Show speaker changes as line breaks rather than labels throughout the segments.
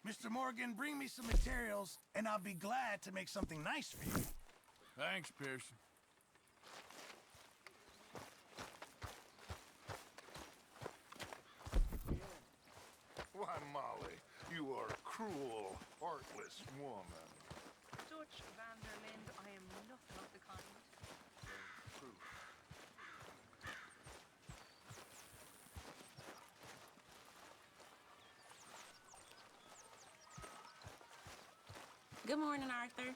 Mr. Morgan, bring me some materials, and I'll be glad to make something nice for you.
Thanks, Pearson.
Why, Molly, you are a cruel, heartless woman.
Dutch van der Linde, I am nothing of the kind.
Good morning, Arthur.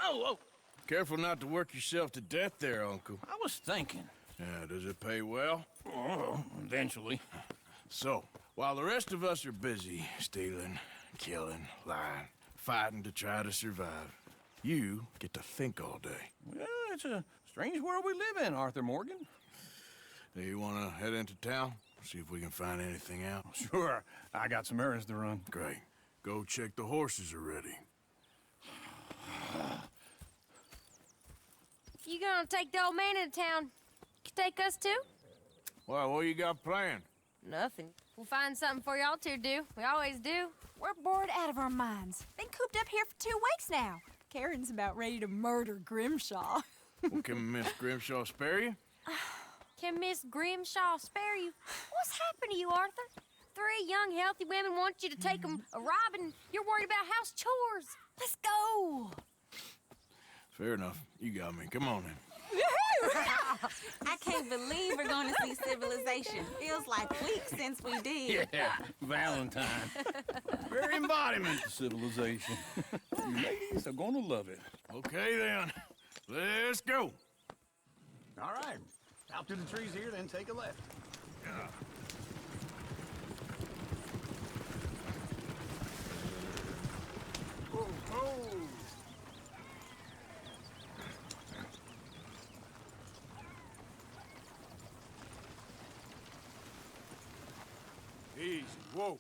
Oh! Careful not to work yourself to death there, Uncle.
I was thinking.
Yeah, does it pay well?
Oh, eventually.
So, while the rest of us are busy stealing, killing, lying, fighting to try to survive, you get to think all day.
Well, it's a strange world we live in, Arthur Morgan.
Do you want to head into town? See if we can find anything out?
Sure, I got some errands to run.
Great. Go check the horses are ready.
You gonna take the old man into town? You take us too?
Well, what you got planned?
Nothing. We'll find something for y'all to do. We always do.
We're bored out of our minds. Been cooped up here for 2 weeks now. Karen's about ready to murder Grimshaw.
Well, can Miss Grimshaw spare you?
Can Miss Grimshaw spare you? What's happened to you, Arthur? 3 young, healthy women want you to take them a robbing. You're worried about house chores.
Let's go.
Fair enough. You got me. Come on then.
I can't believe we're going to see civilization. Feels like weeks since we did.
Yeah, Valentine. Very embodiment of civilization. You ladies are gonna love it.
Okay then. Let's go.
All right. Out through the trees here, then take a left.
Easy. Whoa.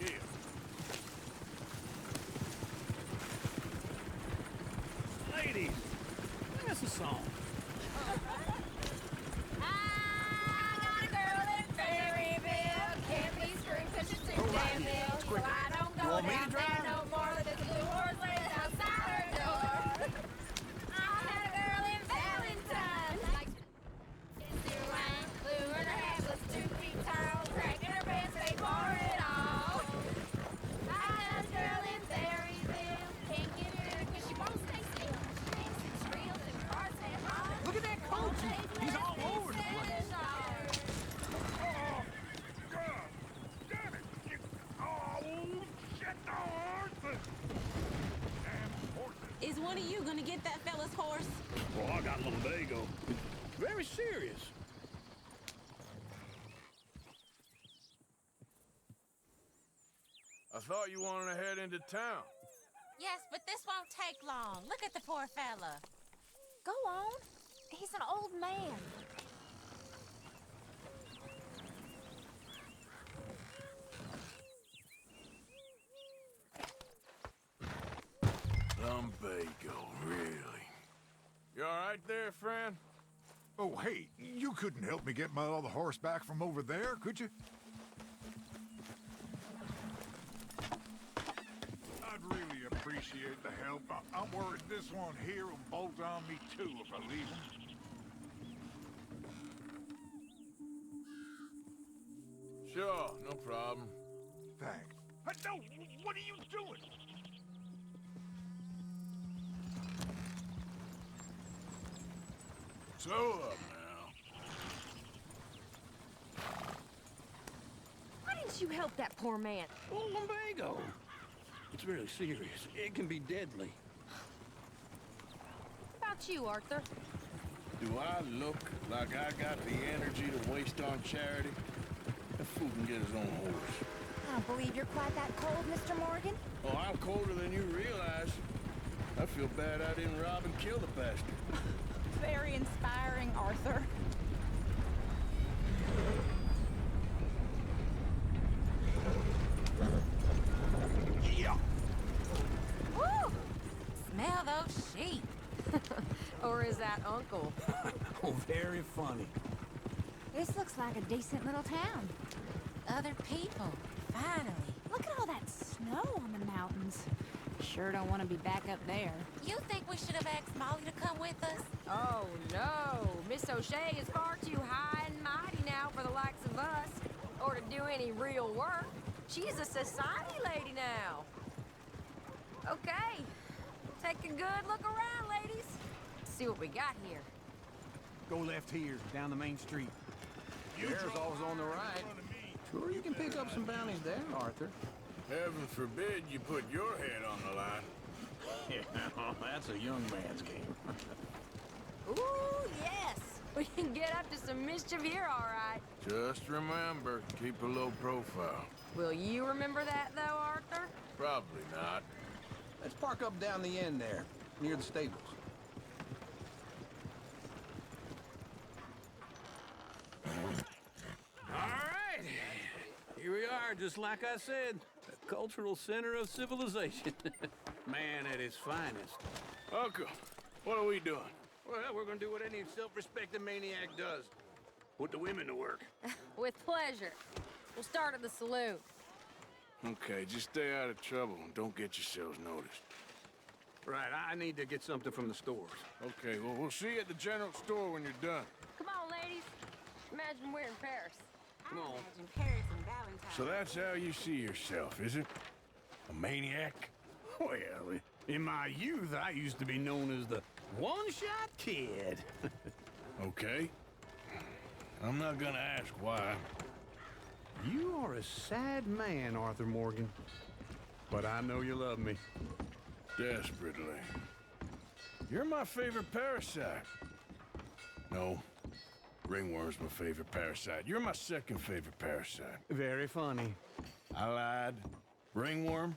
Yeah.
Ladies, sing us a song.
I got a girl in Ferryville. Can't be screwed 'cause she's too damn ill. So I don't go down there no more. There's a blue horse laid outside her door. I had a girl in Valentine. Like, is there wine? Blue and her hair was 2 feet tall. Cracking her pants, they bore it all. I had a girl in Ferryville. Can't get her 'cause she won't stay still. She dances, reels, and cards and hogs.
Look at that coach. He's all over the place.
God damn it! Oh, shit, the horses! Damn horses!
Is one of you going to get that fella's horse?
Well, I got a little dago. Very serious.
I thought you wanted to head into town.
Yes, but this won't take long. Look at the poor fella.
Go on. He's an old man.
Lumbago, really? You all right there, friend?
Oh, hey, you couldn't help me get my other horse back from over there, could you? I'd really appreciate appreciate the help. I'm worried this one here will bolt on me too if I leave him.
Sure, no problem.
Thanks. No, what are you doing?
Slow up now.
Why didn't you help that poor man?
Oh, lumbago. It's really serious. It can be deadly.
What about you, Arthur?
Do I look like I got the energy to waste on charity? That fool can get his own horse.
I don't believe you're quite that cold, Mr. Morgan.
Oh, I'm colder than you realize. I feel bad I didn't rob and kill the bastard.
Very inspiring, Arthur.
Yeah.
Woo! Smell those sheep.
Or is that Uncle?
Oh, very funny.
This looks like a decent little town.
Other people, finally.
Look at all that snow on the mountains. Sure don't want to be back up there.
You think we should have asked Molly to come with us?
Oh, no. Miss O'Shea is far too high and mighty now for the likes of us, or to do any real work. She's a society lady now. Okay. Take a good look around, ladies. See what we got here.
Go left here, down the main street. Bear's always on the right. Sure, you can pick up some bounties there, Arthur.
Heaven forbid you put your head on the line.
Yeah, that's a young man's game.
Ooh, yes. We can get up to some mischief here, all right.
Just remember, keep a low profile.
Will you remember that, though, Arthur?
Probably not.
Let's park up down the end there, near the stables.
All right. Here we are, just like I said. The cultural center of civilization. Man at his finest.
Uncle, what are we doing?
Well, we're gonna do what any self-respecting maniac does. Put the women to work.
With pleasure. We'll start at the saloon.
Okay, just stay out of trouble and don't get yourselves noticed.
Right, I need to get something from the stores.
Okay, well, we'll see you at the general store when you're done.
Come on, ladies. Imagine we're in Paris.
Come on.
Imagine Paris and Valentine.
So that's how you see yourself, is it? A maniac?
Well, in my youth, I used to be known as the one-shot kid.
Okay. I'm not gonna ask why.
You are a sad man, Arthur Morgan. But I know you love me.
Desperately. You're my favorite parasite. No, ringworm's my favorite parasite. You're my second favorite parasite.
Very funny.
I lied. Ringworm,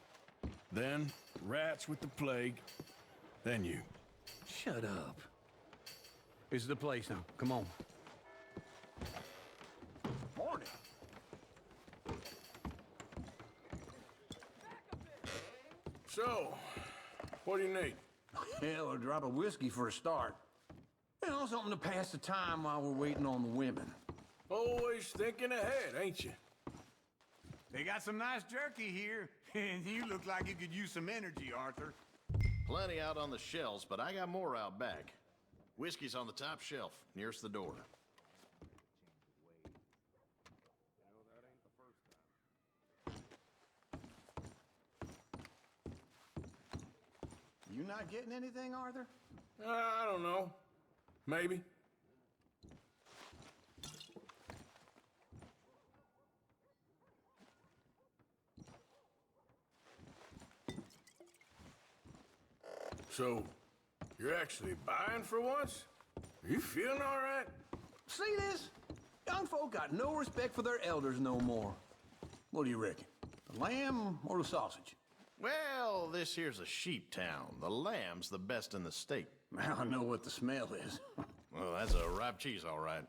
then rats with the plague, then you.
Shut up. This is the place now. Come on. Morning.
So, what do you need?
Hell, a drop of whiskey for a start. You know, something to pass the time while we're waiting on the women.
Always thinking ahead, ain't you?
They got some nice jerky here, and you look like you could use some energy, Arthur.
Plenty out on the shelves, but I got more out back. Whiskey's on the top shelf, nearest the door.
You not getting anything, Arthur?
I don't know. Maybe. So, you're actually buying for once? Are you feeling all right?
See this? Young folk got no respect for their elders no more. What do you reckon? The lamb or the sausage?
Well, this here's a sheep town. The lamb's the best in the state.
I know what the smell is.
Well, that's a ripe cheese, all right.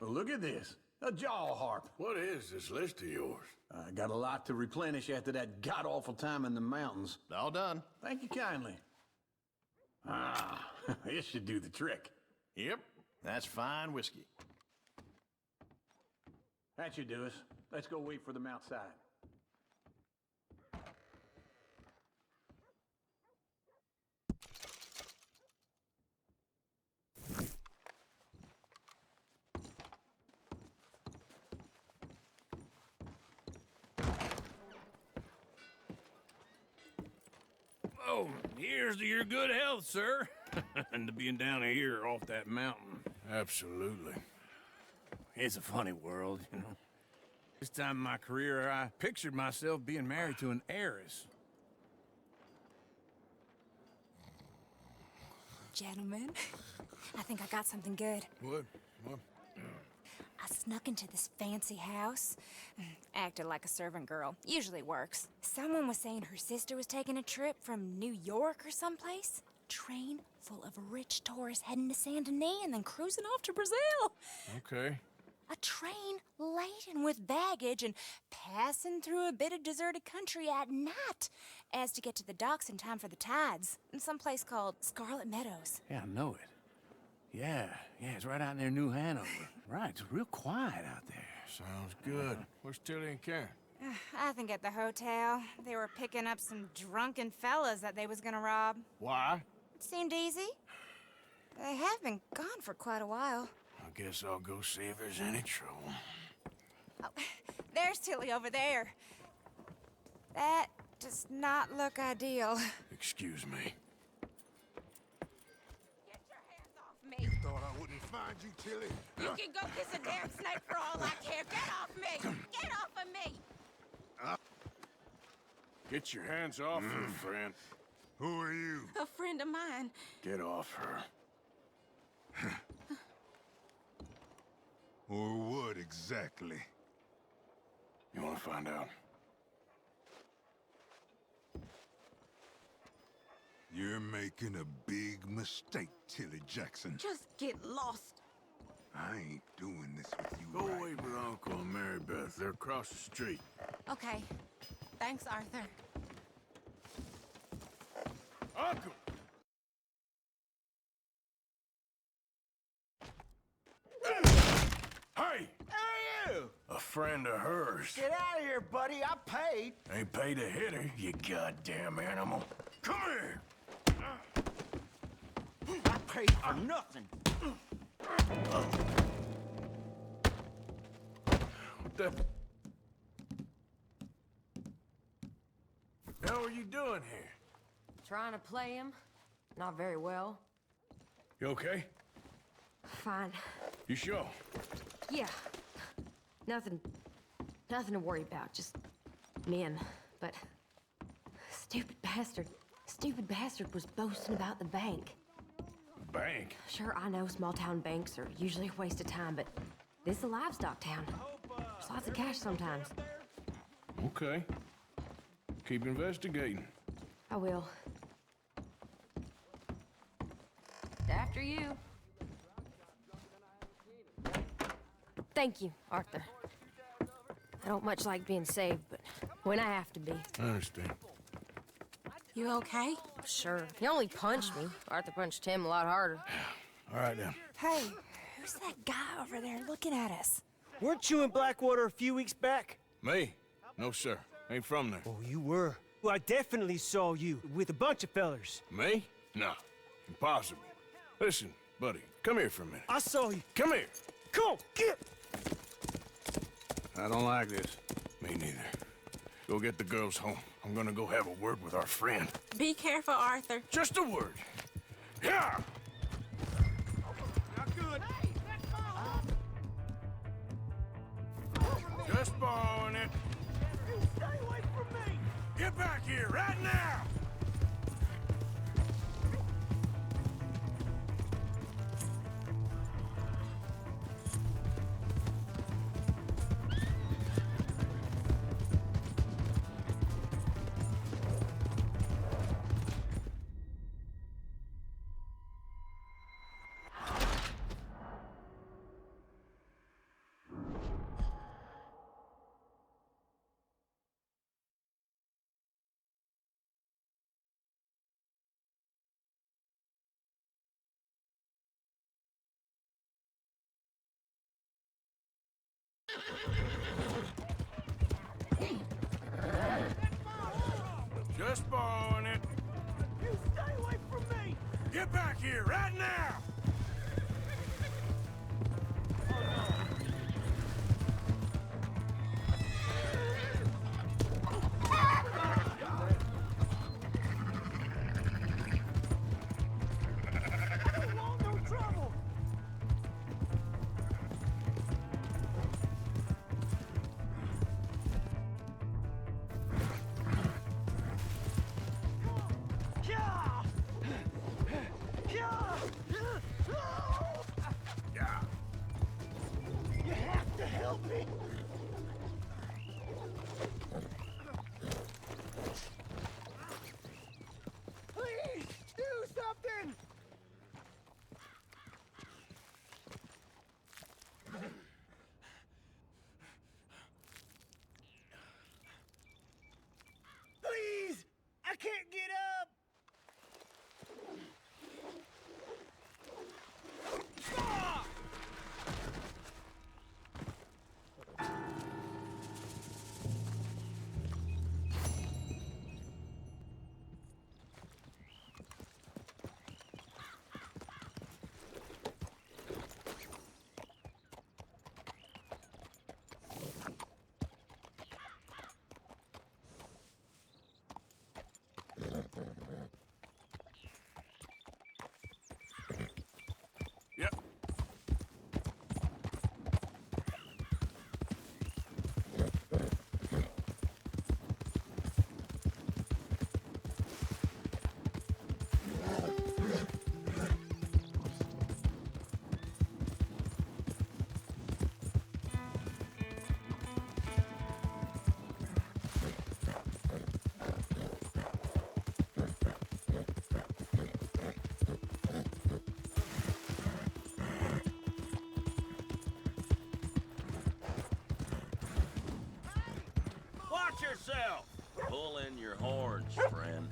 Well, look at this. A jaw harp.
What is this list of yours?
I got a lot to replenish after that god-awful time in the mountains.
All done.
Thank you kindly. Ah, this should do the trick.
Yep, that's fine whiskey.
That should do us. Let's go wait for them outside.
Oh, here's to your good health, sir. And to being down here off that mountain.
Absolutely.
It's a funny world, you know. This time in my career, I pictured myself being married to an heiress.
Gentlemen, I think I got something good.
What?
I snuck into this fancy house, acted like a servant girl. Usually works. Someone was saying her sister was taking a trip from New York or someplace. Train full of rich tourists heading to Saint Denis and then cruising off to Brazil.
Okay.
A train laden with baggage and passing through a bit of deserted country at night as to get to the docks in time for the tides in some place called Scarlet Meadows.
Yeah, I know it. Yeah, it's right out near New Hanover. Right, it's real quiet out there.
Sounds good. Where's Tilly and Karen?
I think at the hotel. They were picking up some drunken fellas that they was gonna rob.
Why?
It seemed easy. They have been gone for quite a while.
I guess I'll go see if there's any trouble.
Oh, there's Tilly over there. That does not look ideal.
Excuse me.
Get your hands off me.
Thought I wouldn't find you, Tilly.
You can go kiss a damn snake for all I care. Get off me! Get off of me!
Get your hands off her, friend.
Who are you?
A friend of mine.
Get off her.
Or what exactly?
You want to find out?
You're making a big mistake, Tilly Jackson.
Just get lost.
I ain't doing this with you
Go
right
wait with
now.
Uncle and Mary Beth. They're across the street.
Okay. Thanks, Arthur.
Uncle! Hey!
Who are you?
A friend of hers.
Get out of here, buddy. I paid.
Ain't paid to hit her, you goddamn animal. Come here!
I paid for nothing.
What the hell are you doing here?
Trying to play him. Not very well.
You okay?
Fine.
You sure?
Yeah. Nothing to worry about. Just men. But stupid bastard was boasting about the bank.
Bank?
Sure, I know small town banks are usually a waste of time, but this is a livestock town. There's lots of cash sometimes.
Okay. Keep investigating.
I will. After you. Thank you, Arthur. I don't much like being saved, but when I have to be.
I understand.
You okay?
Sure. He only punched me. Arthur punched him a lot harder.
All right, then.
Hey, who's that guy over there looking at us?
Weren't you in Blackwater a few weeks back?
Me? No, sir. Ain't from there.
Oh, you were. Well, I definitely saw you with a bunch of fellers.
Me? No. Impossible. Listen, buddy, come here for a minute.
I saw you.
Come here.
Come on, get!
I don't like this. Me neither. Go get the girls home. I'm gonna go have a word with our friend.
Be careful, Arthur.
Just a word. Yeah!
Not good.
Just borrowing it.
You stay away from me!
Get back here right now! Just borrowing it.
You stay away from me!
Get back here, right now!
You have to help me! Please, do something! Please! I can't get up! Ah!
Yep.
Watch yourself! Pull in your horns, friend.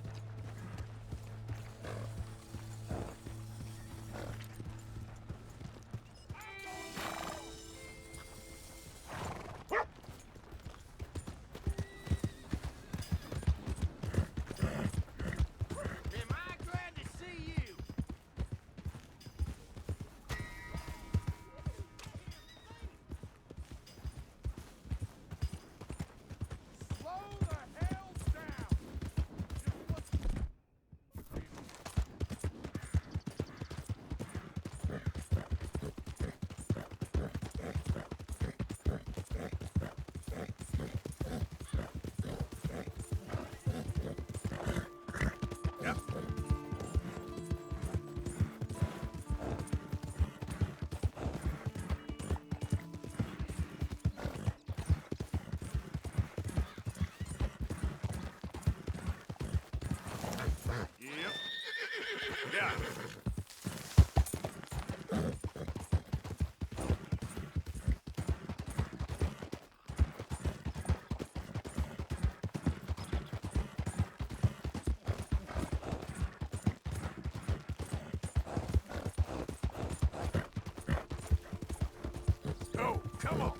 Am I glad to see you? Slow the hell down!
Yep. Yep. Yeah. Go, come on.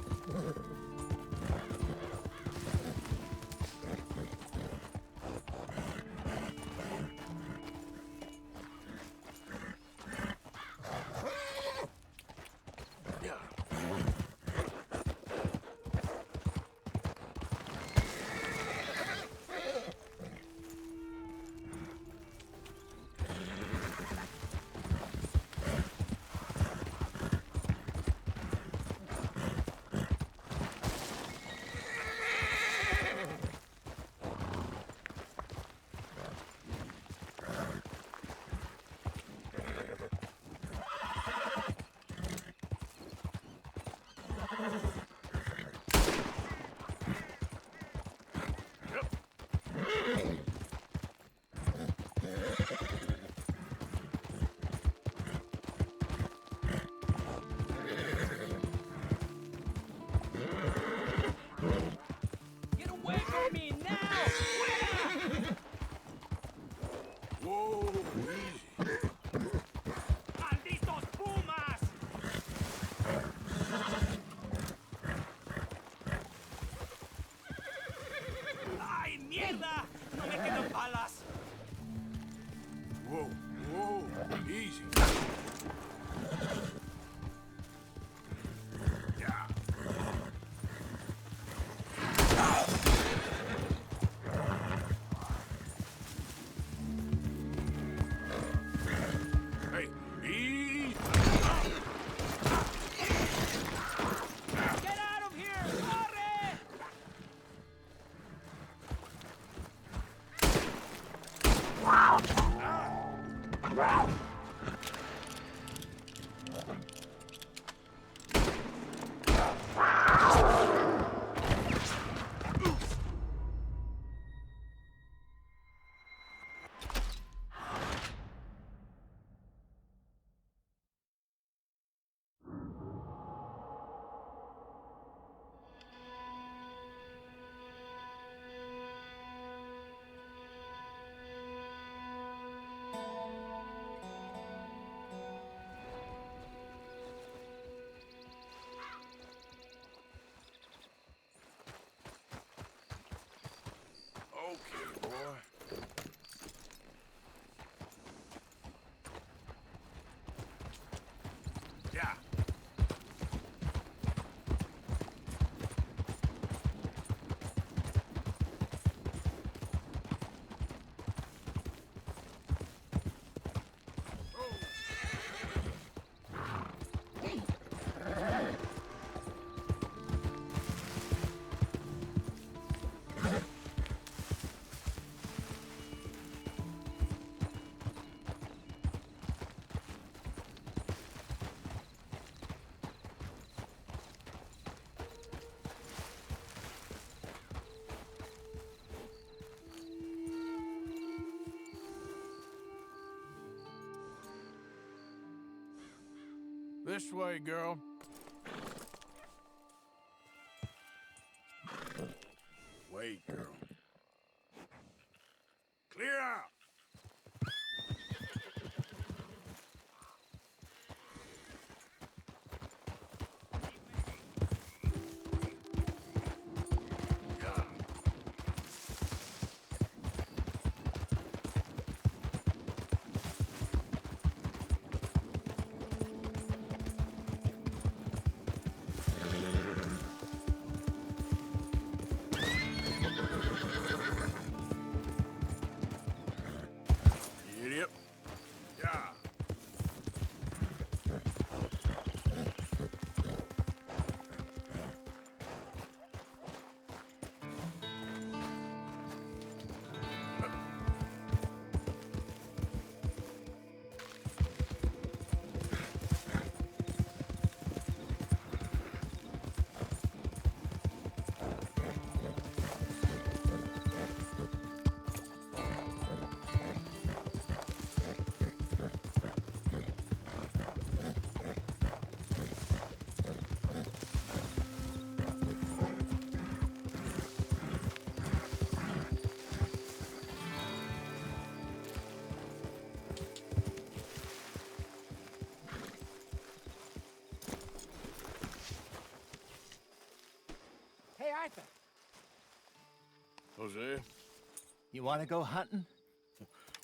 This way, girl. Wait, girl. Clear out! Idiot. Yeah.
Hey, Arthur,
Jose,
you want to go hunting?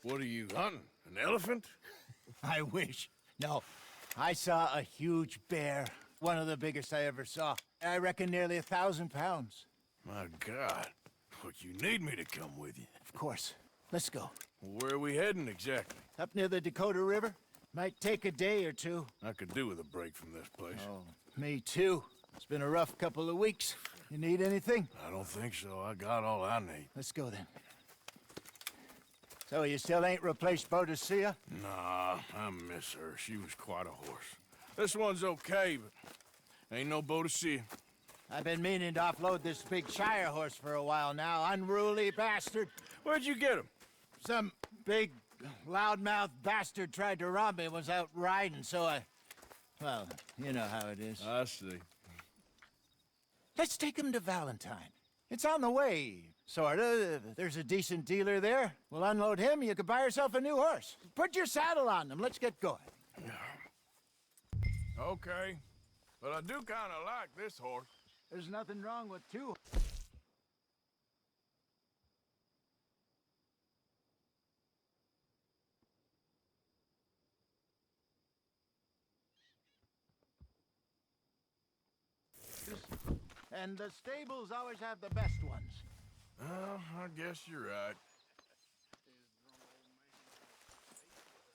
what are you hunting? An elephant?
I wish. No, I saw a huge bear. One of the biggest I ever saw. I reckon nearly 1,000 pounds.
My God. What, you need me to come with you?
Of course. Let's go.
Where are we heading exactly?
Up near the Dakota River. Might take a day or two.
I could do with a break from this place.
Oh, me too. It's been a rough couple of weeks. You need anything?
I don't think so. I got all I need.
Let's go then. So you still ain't replaced Boadicea?
Nah, I miss her. She was quite a horse. This one's okay, but ain't no Boadicea.
I've been meaning to offload this big Shire horse for a while now. Unruly bastard.
Where'd you get him?
Some big, loudmouth bastard tried to rob me and was out riding, so well, you know how it is.
I see.
Let's take him to Valentine. It's on the way, sorta. There's a decent dealer there. We'll unload him, you could buy yourself a new horse. Put your saddle on him, let's get going.
Okay, but I do kind of like this horse.
There's nothing wrong with two. And the stables always have the best ones.
Well, I guess you're right.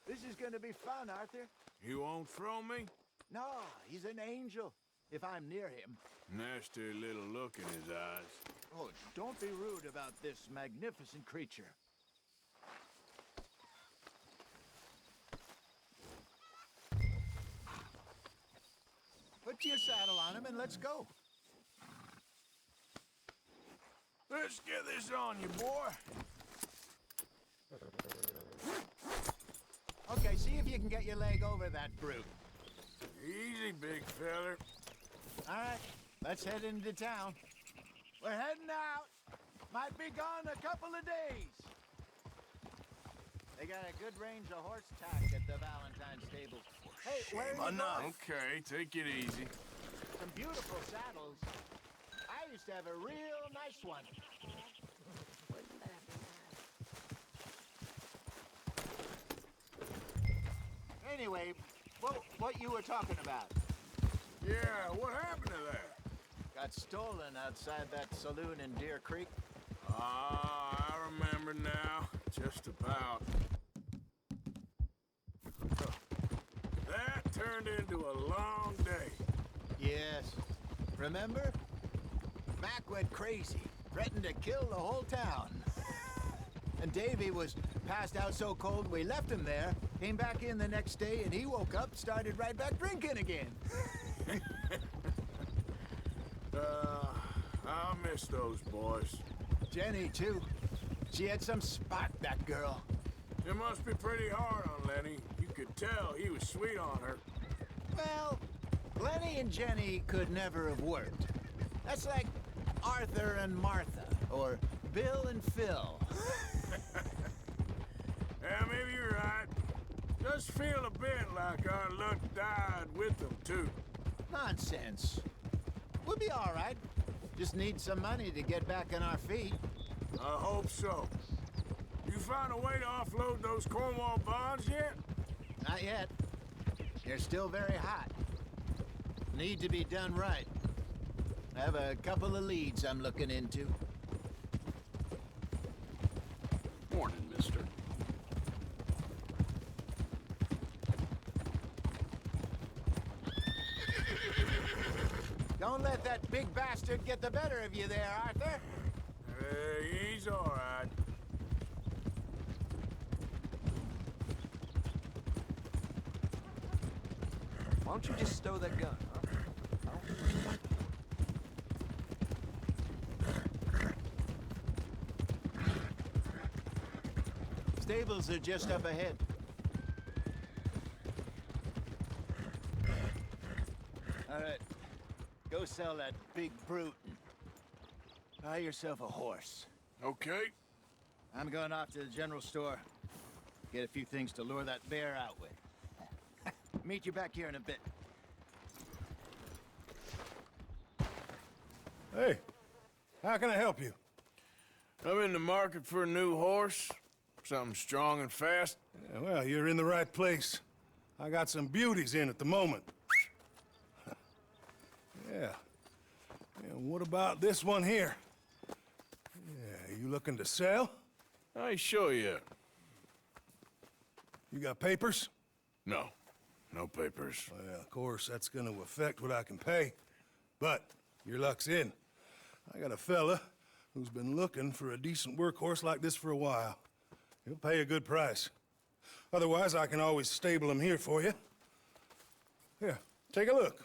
This is gonna be fun, Arthur.
You won't throw me?
No, he's an angel. If I'm near him.
Nasty little look in his eyes.
Oh, don't be rude about this magnificent creature. Put your saddle on him and let's go.
Let's get this on you, boy.
Okay, see if you can get your leg over that brute.
Easy, big feller.
All right, let's head into town. We're heading out. Might be gone a couple of days. They got a good range of horse tack at the Valentine stables. Hey, where are you going?
Okay, take it easy.
Some beautiful saddles. I used to have a real nice one. Anyway, what you were talking about?
Yeah, what happened to that?
Got stolen outside that saloon in Deer Creek.
Ah, I remember now. Just about. That turned into a long day.
Yes. Remember? Mac went crazy, threatened to kill the whole town. And Davy was passed out so cold we left him there, came back in the next day, and he woke up, started right back drinking again.
I miss those boys.
Jenny, too. She had some spot, that girl.
It must be pretty hard on Lenny. You could tell he was sweet on her.
Well, Lenny and Jenny could never have worked. That's like Arthur and Martha, or Bill and Phil.
Yeah, maybe you're right. Does feel a bit like our luck died with them, too.
Nonsense. We'll be all right. Just need some money to get back on our feet.
I hope so. You find a way to offload those Cornwall bonds yet?
Not yet. They're still very hot. Need to be done right. I have a couple of leads I'm looking into.
Morning, mister.
Don't let that big bastard get the better of you there, Arthur.
He's all right.
Why don't you just stow that gun, huh?
Stables are just up ahead. All right. Go sell that big brute and buy yourself a horse.
Okay.
I'm going off to the general store. Get a few things to lure that bear out with. Meet you back here in a bit.
Hey, how can I help you?
I'm in the market for a new horse. Something strong and fast.
Yeah, well, you're in the right place. I got some beauties in at the moment. Yeah. And what about this one here? Yeah, you looking to sell?
I show you.
You got papers?
No. No papers.
Well, of course, that's gonna affect what I can pay. But your luck's in. I got a fella who's been looking for a decent workhorse like this for a while. He'll pay a good price. Otherwise, I can always stable him here for you. Here, take a look.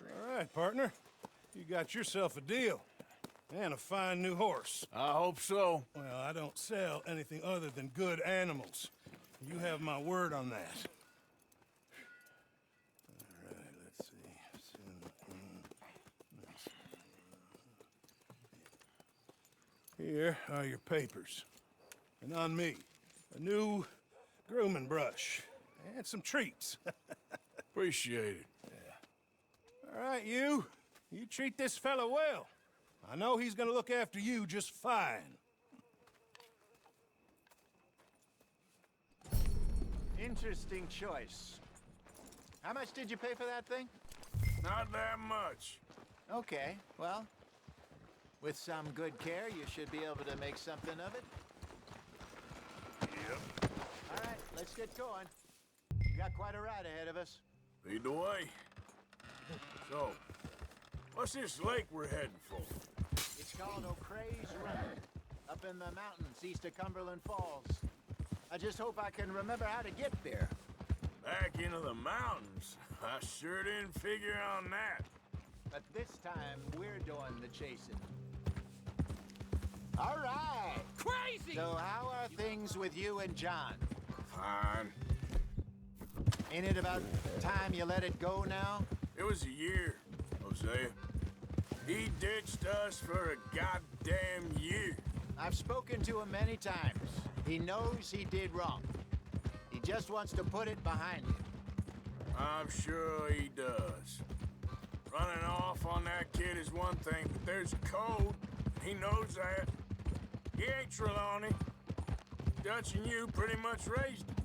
All right, partner. You got yourself a deal. And a fine new horse.
I hope so.
Well, I don't sell anything other than good animals. You have my word on that. All right, let's see. Here are your papers. And on me, a new grooming brush. And some treats.
Appreciate it.
All right, you. You treat this fella well. I know he's gonna look after you just fine.
Interesting choice. How much did you pay for that thing?
Not that much.
Okay, well, with some good care, you should be able to make something of it.
Yep.
All right, let's get going. We got quite a ride ahead of us.
Lead the way. So, what's this lake we're heading for?
It's called O'Creagh's Run, up in the mountains east of Cumberland Falls. I just hope I can remember how to get there.
Back into the mountains? I sure didn't figure on that.
But this time, we're doing the chasing. All right.
Crazy!
So how are things with you and John?
Fine.
Ain't it about time you let it go now?
It was a year, Hosea. He ditched us for a goddamn year.
I've spoken to him many times. He knows he did wrong. He just wants to put it behind him.
I'm sure he does. Running off on that kid is one thing, but there's code. He knows that. He ain't Trelawney. Dutch and you pretty much raised him.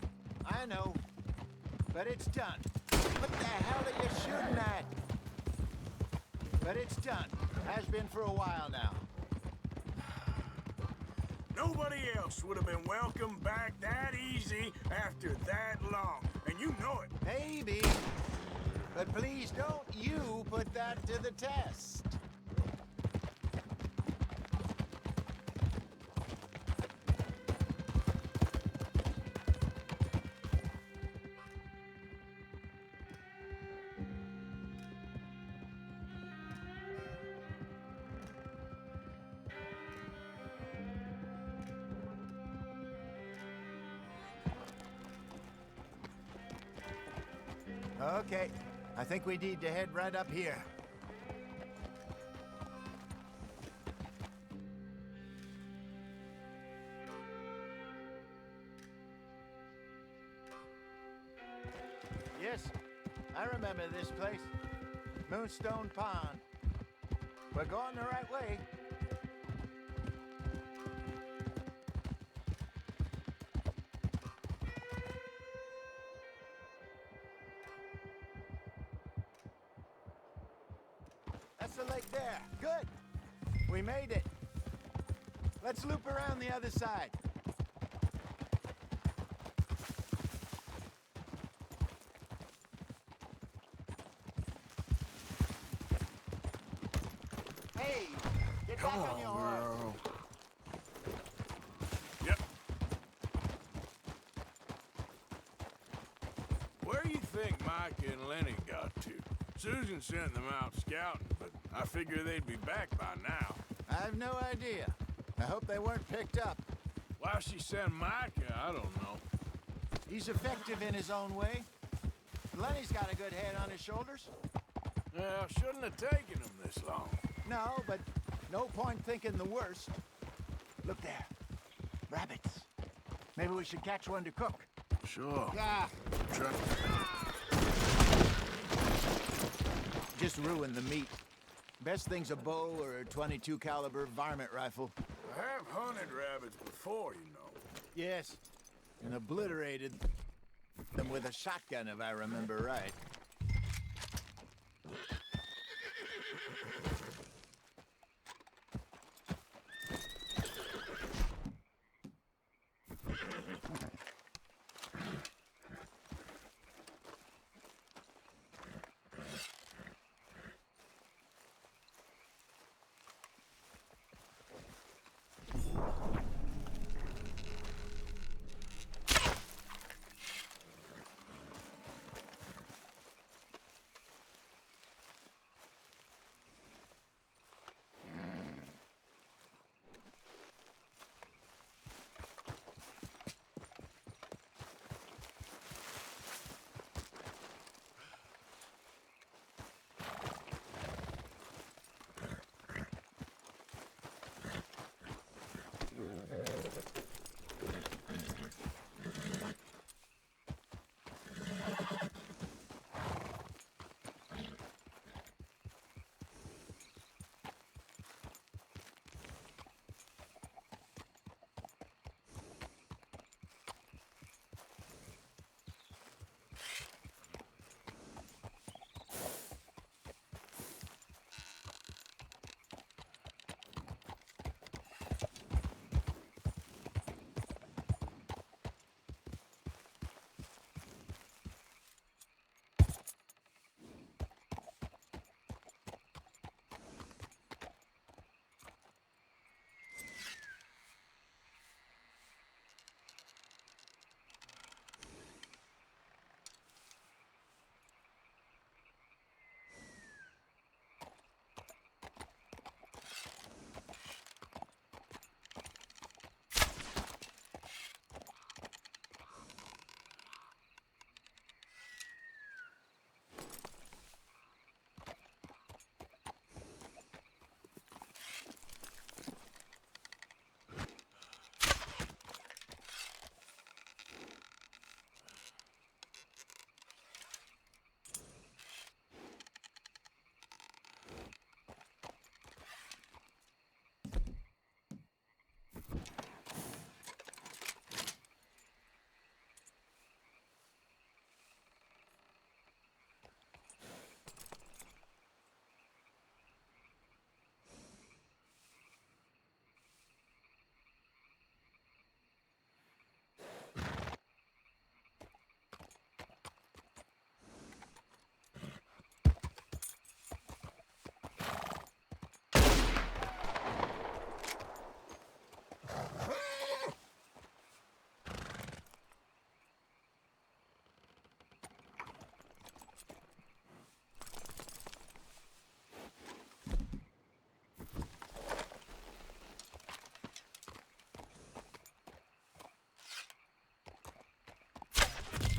I know, but it's done. What the hell are you shooting at? But it's done. Has been for a while now.
Nobody else would have been welcomed back that easy after that long, and you know it.
Maybe. But please don't you put that to the test. Okay, I think we need to head right up here. Yes, I remember this place. Moonstone Pond. We're going the right way. That's the lake there. Good. We made it. Let's loop around the other side. Hey, get back on your horse.
Yep. Where do you think Mike and Lenny got to? Susan sent them out scouting, but I figure they'd be back by now.
I have no idea. I hope they weren't picked up.
Why she sent Micah, I don't know.
He's effective in his own way. Lenny's got a good head on his shoulders.
Well, shouldn't have taken him this long.
No, but no point thinking the worst. Look there. Rabbits. Maybe we should catch one to cook.
Sure.
Yeah.
Try.
Just ruin the meat. Best thing's a bow or a .22 caliber varmint rifle.
I have hunted rabbits before, you know.
Yes, and obliterated them with a shotgun, if I remember right.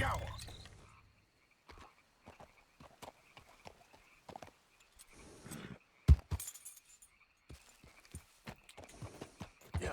shower. Yeah.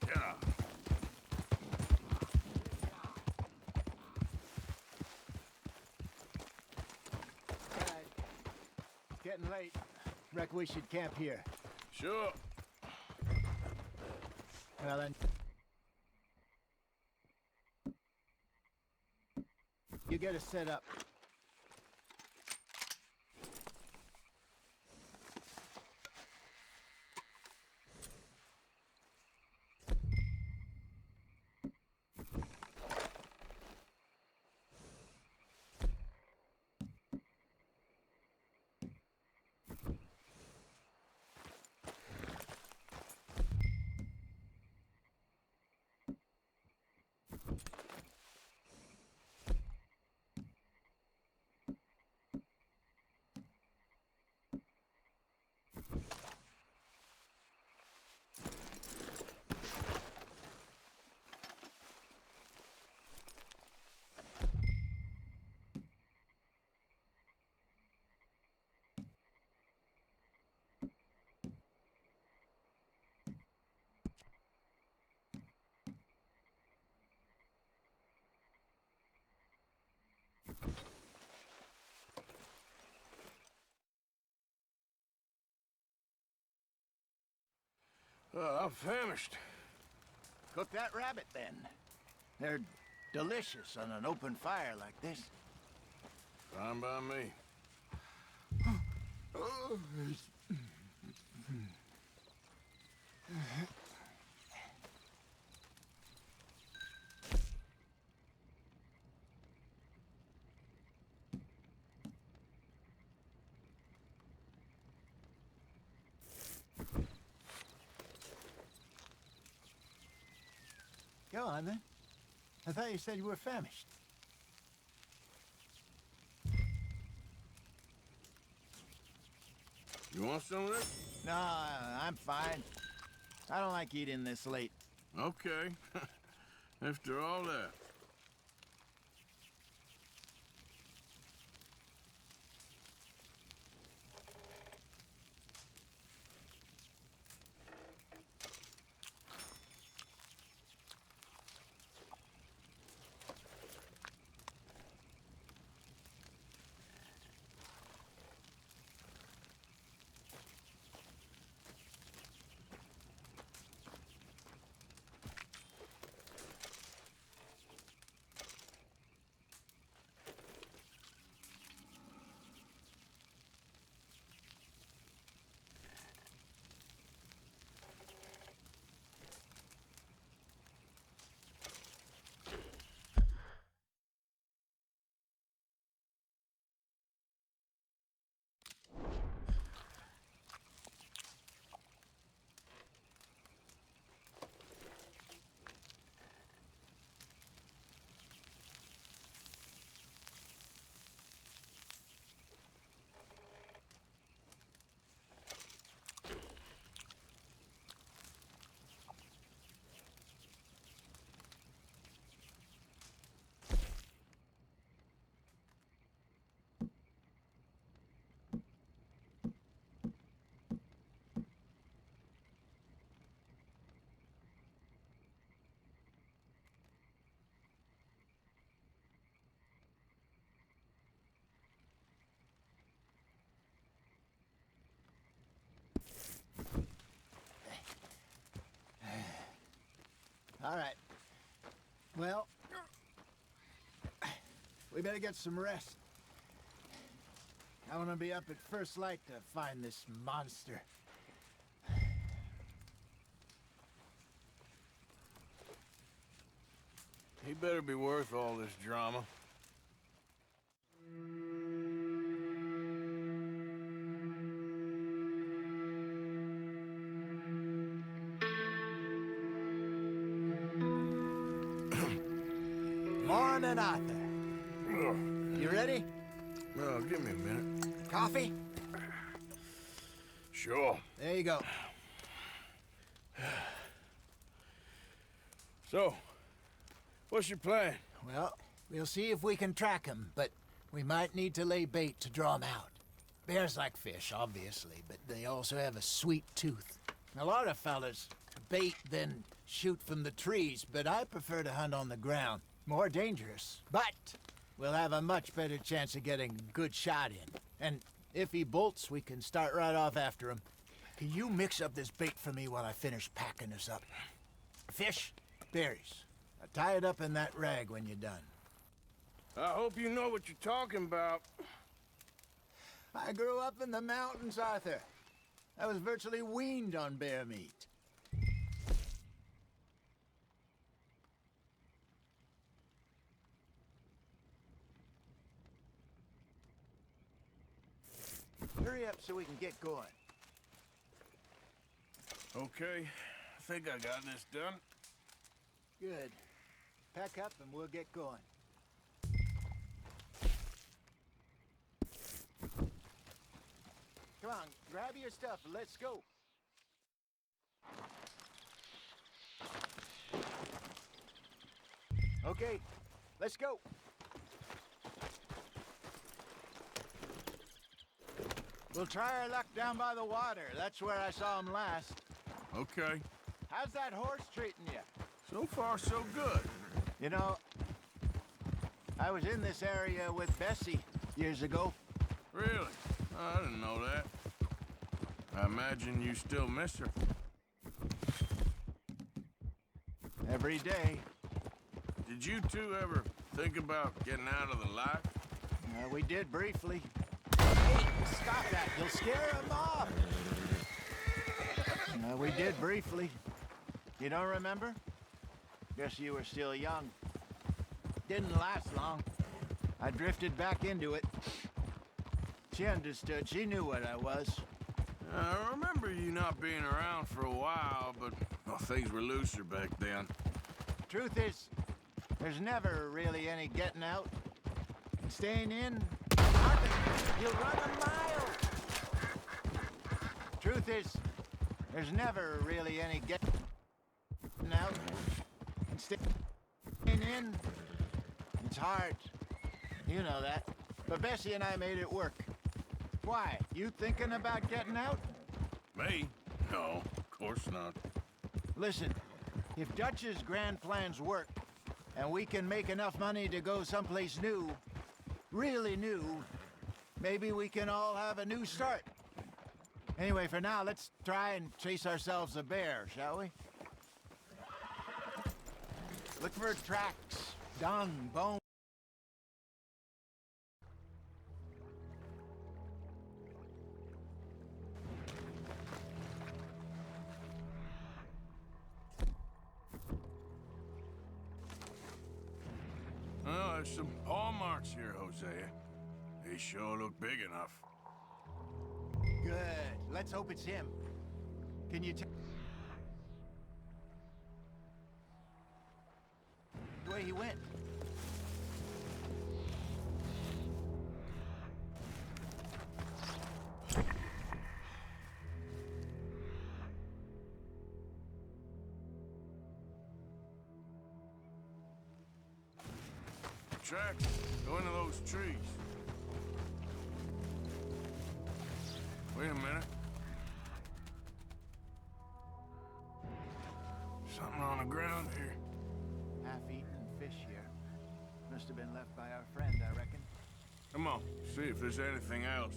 Yeah.
All right. Getting late. Reckon we should camp here.
Sure.
Well then. You get us set up.
I'm famished.
Cook that rabbit then. They're delicious on an open fire like this.
Fine by me.
Go on then. I thought you said you were famished.
You want some of this?
No, I'm fine. I don't like eating this late.
Okay. After all that.
All right. Well, we better get some rest. I want to be up at first light to find this monster.
He better be worth all this drama.
Morning, Arthur. You ready?
Well, give me a minute.
Coffee?
Sure.
There you go.
So, what's your plan?
Well, we'll see if we can track him, but we might need to lay bait to draw him out. Bears like fish, obviously, but they also have a sweet tooth. A lot of fellas bait, then shoot from the trees, but I prefer to hunt on the ground. More dangerous, but we'll have a much better chance of getting a good shot in. And if he bolts, we can start right off after him. Can you mix up this bait for me while I finish packing this up? Fish, berries. Now tie it up in that rag when you're done.
I hope you know what you're talking about.
I grew up in the mountains, Arthur. I was virtually weaned on bear meat. Hurry up so we can get going.
Okay, I think I got this done.
Good. Pack up and we'll get going. Come on, grab your stuff and let's go. Okay, let's go. We'll try our luck down by the water. That's where I saw him last.
Okay.
How's that horse treating you?
So far, so good.
You know, I was in this area with Bessie years ago.
Really? I didn't know that. I imagine you still miss her.
Every day.
Did you two ever think about getting out of the life?
We did briefly. Hey, stop that. You'll scare him off. We did briefly. You don't remember? Guess you were still young. Didn't last long. I drifted back into it. She understood. She knew what I was.
I remember you not being around for a while, but well, things were looser back then.
Truth is, there's never really any getting out. And staying in, you'll run a mile. Truth is, there's never really any getting out. And staying in, it's hard. You know that. But Bessie and I made it work. Why? You thinking about getting out?
Me? No, of course not.
Listen, if Dutch's grand plans work, and we can make enough money to go someplace new, really new, maybe we can all have a new start. Anyway, for now, let's try and chase ourselves a bear, shall we? Look for tracks, dung, bone.
Well, there's some paw marks here, Hosea. They sure look big enough.
Good. Let's hope it's him. Can you tell the way he went?
Tracks, go into those trees. Wait a minute. Something on the ground here.
Half-eaten fish here. Must have been left by our friend, I reckon.
Come on, see if there's anything else.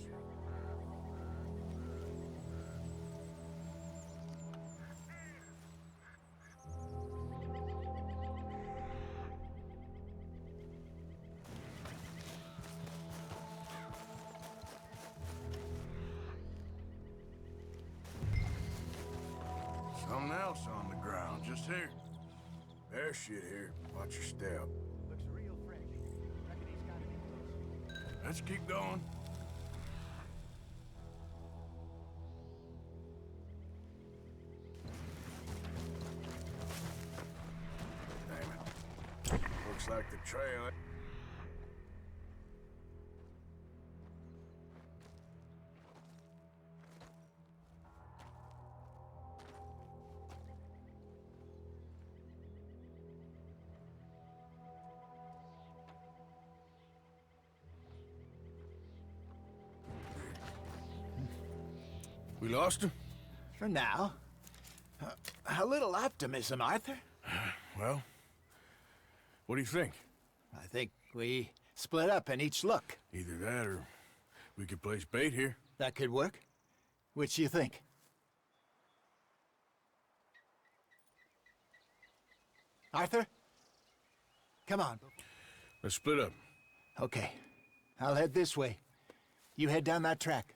Something else on the ground, just here. There's shit here. Watch your step.
Looks real fresh. Reckon he's got it in close.
Let's keep going. Damn it. Looks like the trail. We lost him?
For now. A little optimism, Arthur.
Well, what do you think?
I think we split up and each look.
Either that or we could place bait here.
That could work. Which do you think? Arthur? Come on.
Let's split up.
Okay. I'll head this way. You head down that track.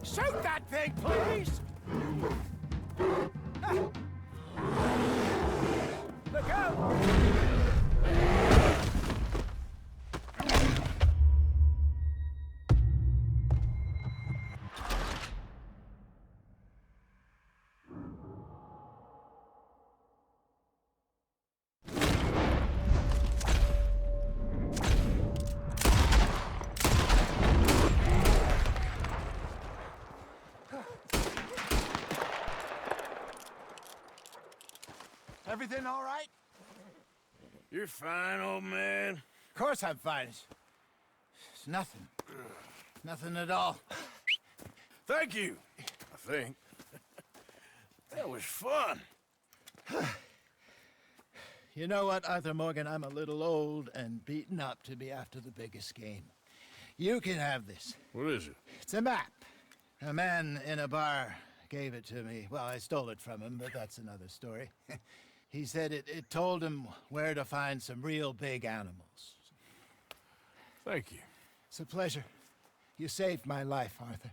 Shoot that thing, please! Look out! Everything all right?
You're fine, old man.
Of course I'm fine. It's nothing. Nothing at all.
Thank you, I think. That was fun.
You know what, Arthur Morgan? I'm a little old and beaten up to be after the biggest game. You can have this.
What is it?
It's a map. A man in a bar gave it to me. Well, I stole it from him, but that's another story. He said it told him where to find some real big animals.
Thank you.
It's a pleasure. You saved my life, Arthur.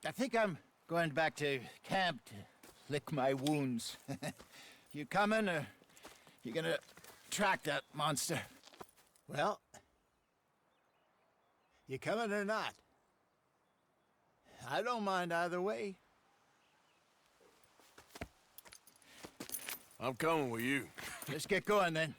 I think I'm going back to camp to lick my wounds. You coming, or you gonna track that monster? Well, you coming or not? I don't mind either way.
I'm coming with you.
Let's get going, then.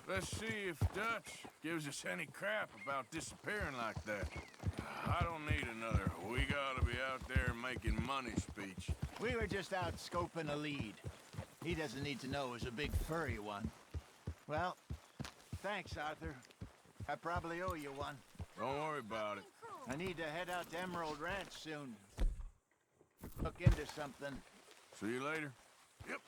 Let's see if Dutch gives us any crap about disappearing like that. I don't need another "we gotta be out there making money" speech.
We were just out scoping a lead. He doesn't need to know it was a big furry one. Well, thanks, Arthur. I probably owe you one.
Don't worry about it.
I need to head out to Emerald Ranch soon. Look into something.
See you later. Yep.